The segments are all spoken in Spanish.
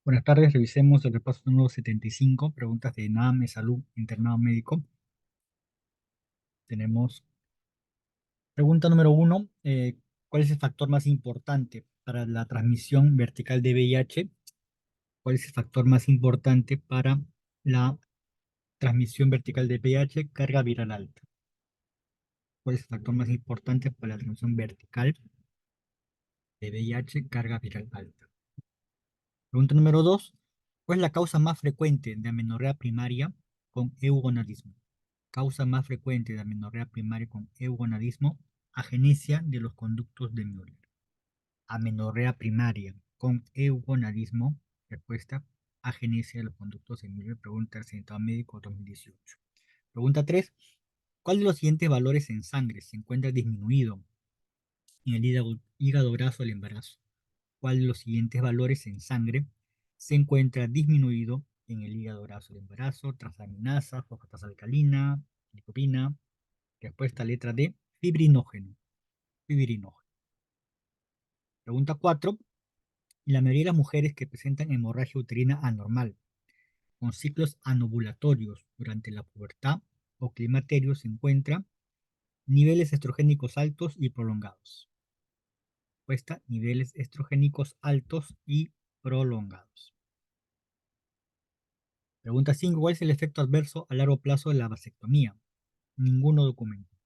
Buenas tardes, revisemos el repaso número 75, preguntas de NAME, Salud, Internado Médico. Tenemos pregunta número 1, ¿cuál es el factor más importante para la transmisión vertical de VIH? ¿Cuál es el factor más importante para la transmisión vertical de VIH? Carga viral alta. ¿Cuál es el factor más importante para la transmisión vertical de VIH? Carga viral alta. Pregunta número 2, ¿cuál es la causa más frecuente de amenorrea primaria con eugonadismo? Causa más frecuente de amenorrea primaria con eugonadismo, agenesia de los conductos de Müller. Amenorrea primaria con eugonadismo, respuesta, agenesia de los conductos de Müller, pregunta del Centro Médico 2018. Pregunta 3, ¿cuál de los siguientes valores en sangre se encuentra disminuido en el hígado graso del embarazo? ¿Cuál de los siguientes valores en sangre se encuentra disminuido en el hígado graso del embarazo? Transaminasa, fosfatasa alcalina, licopina. Respuesta letra D, fibrinógeno. Fibrinógeno. Pregunta 4. La mayoría de las mujeres que presentan hemorragia uterina anormal con ciclos anovulatorios durante la pubertad o climaterio se encuentran niveles estrogénicos altos y prolongados. Respuesta, niveles estrogénicos altos y prolongados. Pregunta 5. ¿Cuál es el efecto adverso a largo plazo de la vasectomía? Ninguno documento.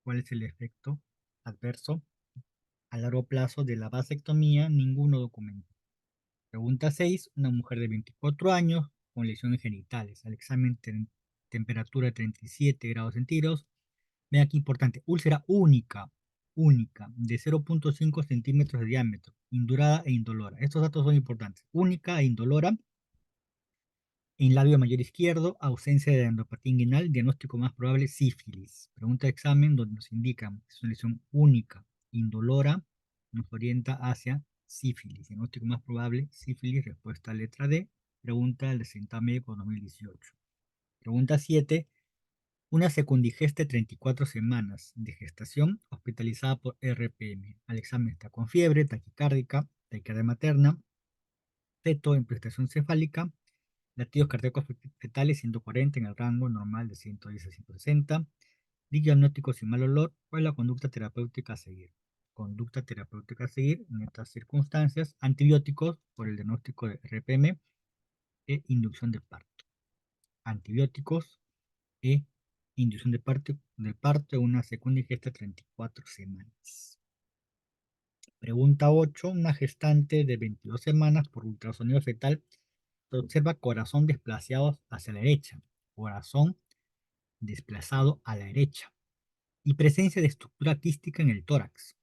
¿Cuál es el efecto adverso a largo plazo de la vasectomía? Ninguno documento. Pregunta 6. Una mujer de 24 años con lesiones genitales. Al examen temperatura de 37 grados centígrados. Vean aquí importante. Úlcera única, de 0,5 centímetros de diámetro, indurada e indolora. Estos datos son importantes. Única e indolora en labio mayor izquierdo, ausencia de endopatía inguinal, diagnóstico más probable, sífilis. Pregunta de examen donde nos indica que es una lesión única, indolora, nos orienta hacia sífilis. Diagnóstico más probable, sífilis, respuesta letra D. Pregunta del Centro Médico 2018. Pregunta 7. Una secundigeste 34 semanas de gestación, hospitalizada por RPM. Al examen está con fiebre, taquicárdica, taquicardia materna, feto en prestación cefálica, latidos cardíacos fetales 140 en el rango normal de 110 a 160, diagnóstico sin mal olor. ¿Cuál es la conducta terapéutica a seguir? Conducta terapéutica a seguir en estas circunstancias, antibióticos por el diagnóstico de RPM e inducción de parto. Antibióticos e inducción del parto, una segunda ingesta 34 semanas. Pregunta 8. Una gestante de 22 semanas por ultrasonido fetal se observa corazón desplazado hacia la derecha, corazón desplazado a la derecha y presencia de estructura quística en el tórax,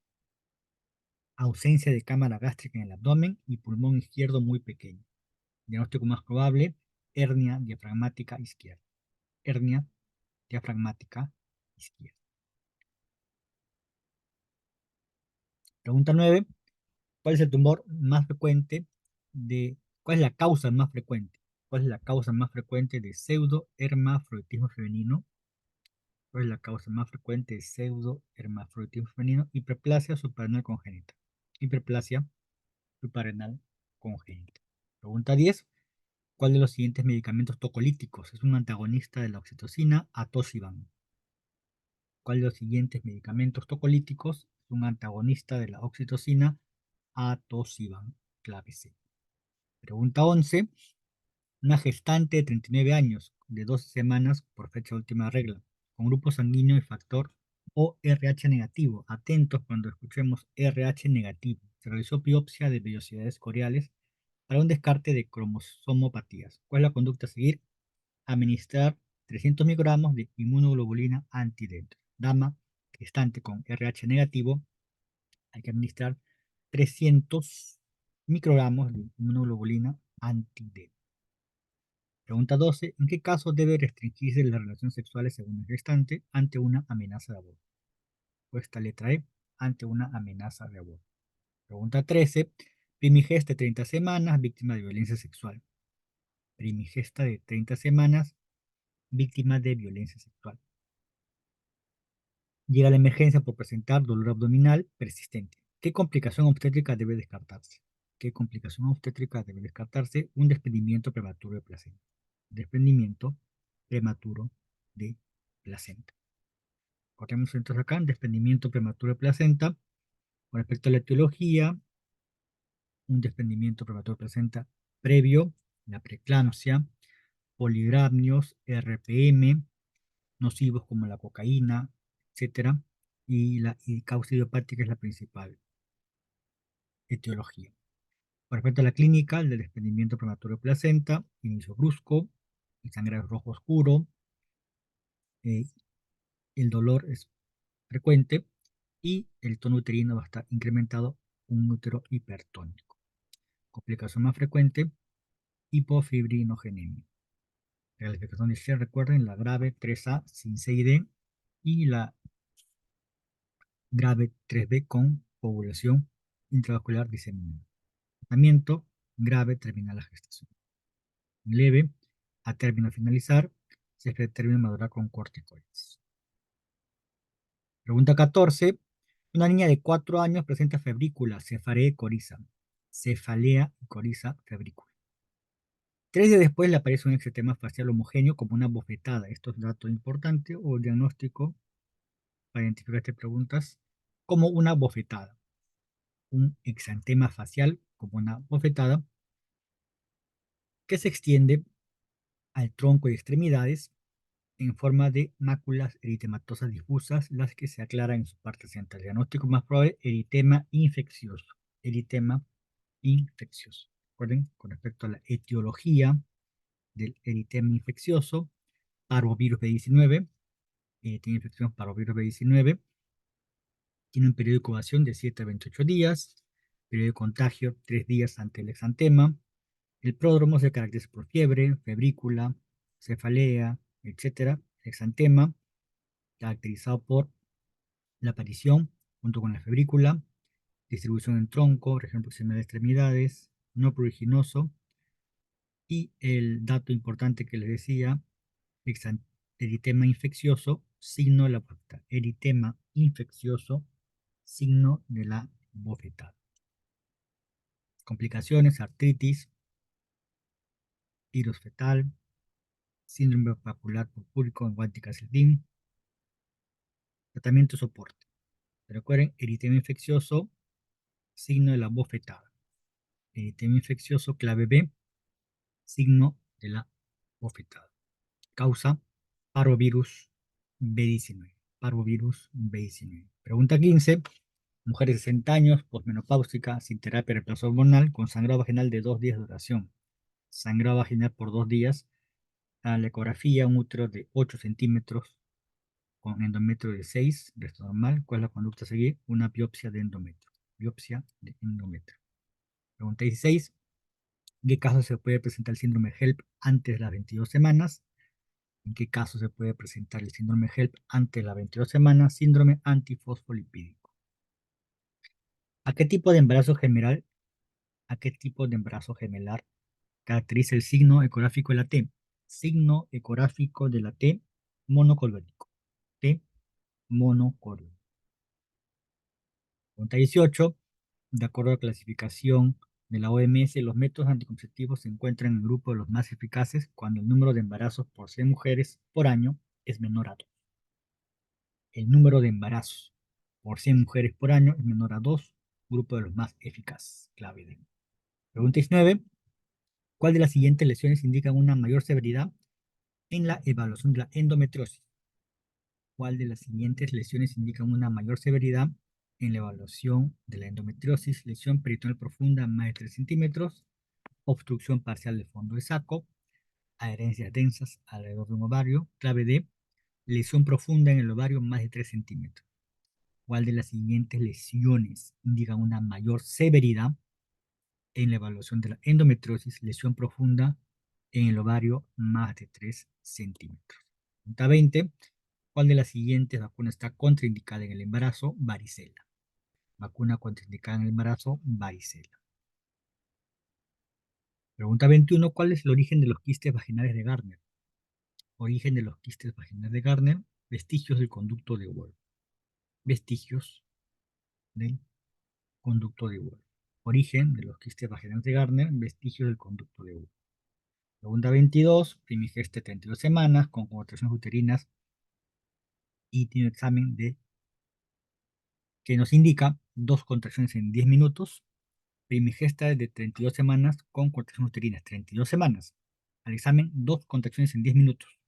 ausencia de cámara gástrica en el abdomen y pulmón izquierdo muy pequeño. Diagnóstico más probable, hernia diafragmática izquierda. Hernia diafragmática izquierda. Pregunta 9. ¿Cuál es el tumor más frecuente cuál es la causa más frecuente? ¿Cuál es la causa más frecuente de pseudohermafroditismo femenino? ¿Cuál es la causa más frecuente de pseudohermafroditismo femenino? Hiperplasia suprarrenal congénita. Hiperplasia suprarrenal congénita. Pregunta 10. ¿Cuál de los siguientes medicamentos tocolíticos es un antagonista de la oxitocina? Atosiban. ¿Cuál de los siguientes medicamentos tocolíticos es un antagonista de la oxitocina? Atosiban. Clave C. Pregunta 11. Una gestante de 39 años, de 12 semanas por fecha de última regla, con grupo sanguíneo y factor ORH negativo. Atentos cuando escuchemos RH negativo. Se realizó biopsia de vellosidades coriales para un descarte de cromosomopatías. ¿Cuál es la conducta a seguir? Administrar 300 microgramos de inmunoglobulina anti-D. Dama gestante con RH negativo, hay que administrar 300 microgramos de inmunoglobulina anti-D. Pregunta 12. ¿En qué caso debe restringirse las relaciones sexuales según el gestante ante una amenaza de aborto? Respuesta letra E, ante una amenaza de aborto. Pregunta 13. Primigesta de 30 semanas, víctima de violencia sexual. Primigesta de 30 semanas, víctima de violencia sexual. Llega a la emergencia por presentar dolor abdominal persistente. ¿Qué complicación obstétrica debe descartarse? ¿Qué complicación obstétrica debe descartarse? Un desprendimiento prematuro de placenta. Desprendimiento prematuro de placenta. Corremos entonces acá, desprendimiento prematuro de placenta. Con respecto a la etiología, un desprendimiento prematuro de placenta previo, la preeclampsia, poligramnios, RPM, nocivos como la cocaína, etcétera, y la causa idiopática es la principal etiología. Con respecto a la clínica, el del desprendimiento prematuro de placenta, inicio brusco, el sangrado rojo oscuro, eh, el dolor es frecuente y el tono uterino va a estar incrementado, un útero hipertónico. Complicación más frecuente, hipofibrinogenemia. La calificación de C, recuerden, la grave 3A sin C y D y la grave 3B con ovulación intravascular diseminada. Tratamiento grave termina la gestación. Leve a término finalizar, se determina madurar con corticoides. Pregunta 14. Una niña de 4 años presenta febrícula, cefalea y coriza. Cefalea y coriza, febrícula. 3 días después le aparece un exantema facial homogéneo como una bofetada. Esto es un dato importante o diagnóstico para identificar estas preguntas como una bofetada. Un exantema facial como una bofetada que se extiende al tronco y extremidades en forma de máculas eritematosas difusas, las que se aclaran en su parte central. Diagnóstico más probable, eritema infeccioso. Eritema infeccioso. Recuerden, con respecto a la etiología del eritema infeccioso, parvovirus B19, tiene infección parvovirus B19, tiene un periodo de incubación de 7 a 28 días, periodo de contagio 3 días ante el exantema. El pródromo se caracteriza por fiebre, febrícula, cefalea, etcétera. Exantema, caracterizado por la aparición, junto con la febrícula, distribución en tronco, región proximal de extremidades, no pruriginoso, y el dato importante que les decía, eritema infeccioso, signo de la bofetada. Eritema infeccioso, signo de la bofetada. Complicaciones, artritis, virus fetal, síndrome papular purpúrico en Guanticasildin, tratamiento soporte. Recuerden, eritema infeccioso, signo de la bofetada. Eritema infeccioso, clave B, signo de la bofetada. Causa, parvovirus B19. Parvovirus B19. Pregunta 15. Mujer de 60 años, posmenopáusica, sin terapia de reemplazo hormonal, con sangrado vaginal de 2 días de duración. Sangrado vaginal por 2 días. A la ecografía, un útero de 8 centímetros con endometrio de 6, resto normal. ¿Cuál es la conducta a seguir? Una biopsia de endometrio. Biopsia de endometrio. Pregunta 16. ¿En qué caso se puede presentar el síndrome HELP antes de las 22 semanas? ¿En qué caso se puede presentar el síndrome HELP antes de las 22 semanas? Síndrome antifosfolipídico. ¿A qué tipo de embarazo gemelar, a qué tipo de embarazo gemelar caracteriza el signo ecográfico de la T? Signo ecográfico de la T monocoriótico. T monocoriótico. Pregunta 18. De acuerdo a la clasificación de la OMS, los métodos anticonceptivos se encuentran en el grupo de los más eficaces cuando el número de embarazos por 100 mujeres por año es menor a 2. El número de embarazos por 100 mujeres por año es menor a 2, grupo de los más eficaces. Clave D. Pregunta 19. ¿Cuál de las siguientes lesiones indican una mayor severidad en la evaluación de la endometriosis? ¿Cuál de las siguientes lesiones indican una mayor severidad en la evaluación de la endometriosis? Lesión peritoneal profunda más de 3 centímetros, obstrucción parcial del fondo de saco, adherencias densas alrededor de un ovario. Clave D, lesión profunda en el ovario más de 3 centímetros. ¿Cuál de las siguientes lesiones indican una mayor severidad en la evaluación de la endometriosis? Lesión profunda en el ovario más de 3 centímetros. Pregunta 20. ¿Cuál de las siguientes vacunas está contraindicada en el embarazo? Varicela. Vacuna contraindicada en el embarazo, varicela. Pregunta 21. ¿Cuál es el origen de los quistes vaginales de Gardner? Origen de los quistes vaginales de Gardner, vestigios del conducto de Wolff. Vestigios del conducto de Wolff. Origen de los quistes vaginales de Gardner, vestigios del conducto de Wood. Pregunta 22, primigeste 32 semanas con contracciones uterinas y tiene un examen que nos indica dos contracciones en 10 minutos. Primigesta de 32 semanas con contracciones uterinas, 32 semanas. Al examen, dos contracciones en 10 minutos.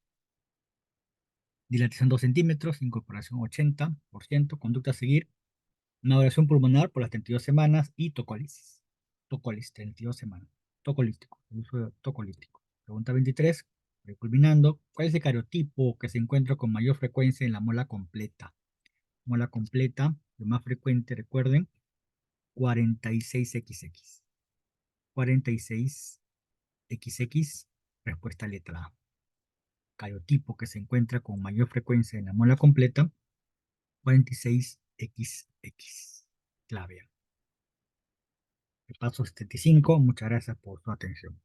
Dilatación 2 centímetros, incorporación 80%, conducta a seguir, una oración pulmonar por las 32 semanas y tocólisis. Tocólisis, 32 semanas. Tocolístico, el uso de tocolístico. Pregunta 23, culminando, ¿cuál es el cariotipo que se encuentra con mayor frecuencia en la mola completa? Mola completa, lo más frecuente, recuerden, 46XX. 46XX, respuesta letra A. Cariotipo que se encuentra con mayor frecuencia en la mola completa, 46XX. Clave A. El paso 75, muchas gracias por su atención.